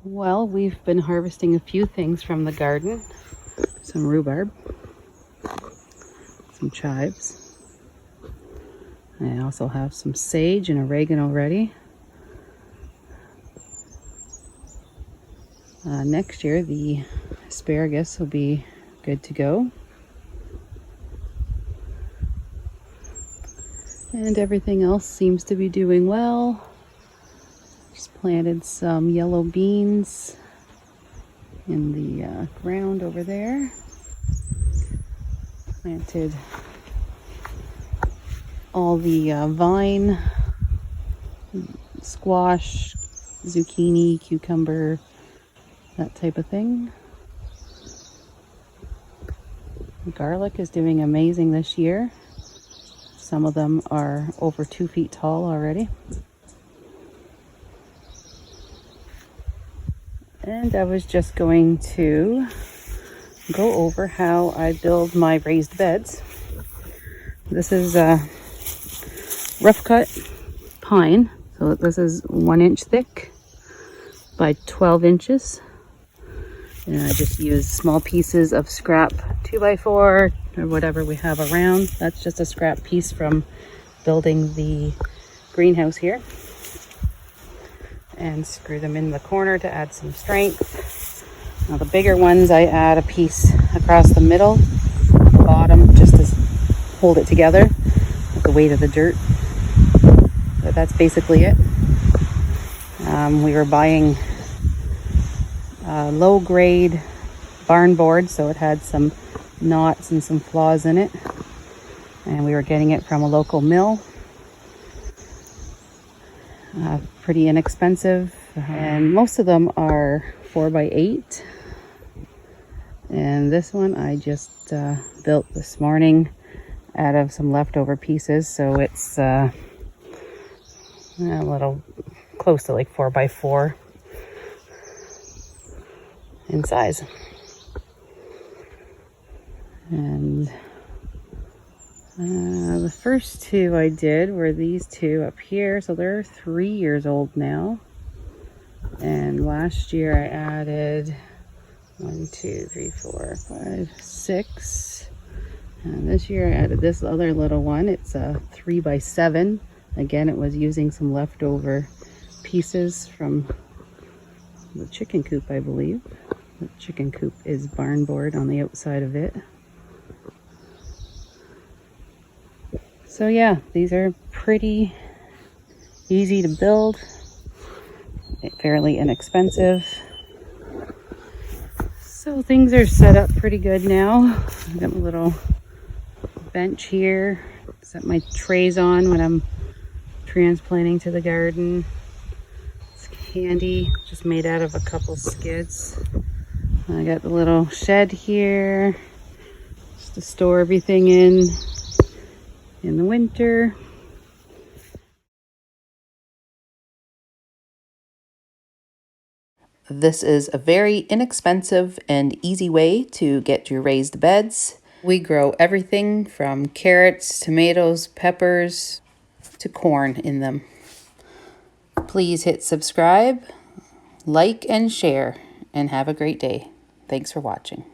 Well, we've been harvesting a few things from the garden. Some rhubarb, some chives. I also have some sage and oregano ready. Next year, the asparagus will be good to go. And everything else seems to be doing well. Just planted some yellow beans in the ground over there. Planted all the vine, squash, zucchini, cucumber, that type of thing. The garlic is doing amazing this year. Some of them are over 2 feet tall already. And I was just going to go over how I build my raised beds. This is a rough cut pine. So this is 1 inch thick by 12 inches. And I just use small pieces of scrap 2x4 or whatever we have around. That's just a scrap piece from building the greenhouse here. And screw them in the corner to add some strength. Now the bigger ones, I add a piece across the middle, at the bottom, just to hold it together with the weight of the dirt. But that's basically it. We were buying low grade barn board, so it had some knots and some flaws in it. And we were getting it from a local mill. Pretty inexpensive, and most of them are 4x8. And this one I just built this morning out of some leftover pieces, so it's a little close to like 4x4 in size. And the first two I did were these two up here, so they're 3 years old now. And last year I added 1, 2, 3, 4, 5, 6. And this year I added this other little one. It's a 3x7. Again, it was using some leftover pieces from the chicken coop, I believe. The chicken coop is barn board on the outside of it. So yeah, these are pretty easy to build, fairly inexpensive. So things are set up pretty good now. I've got my little bench here, set my trays on when I'm transplanting to the garden. It's handy, just made out of a couple skids. I got the little shed here, just to store everything in the winter. This is a very inexpensive and easy way to get your raised beds. We grow everything from carrots, tomatoes, peppers, to corn in them. Please hit subscribe, like, and share, and have a great day. Thanks for watching.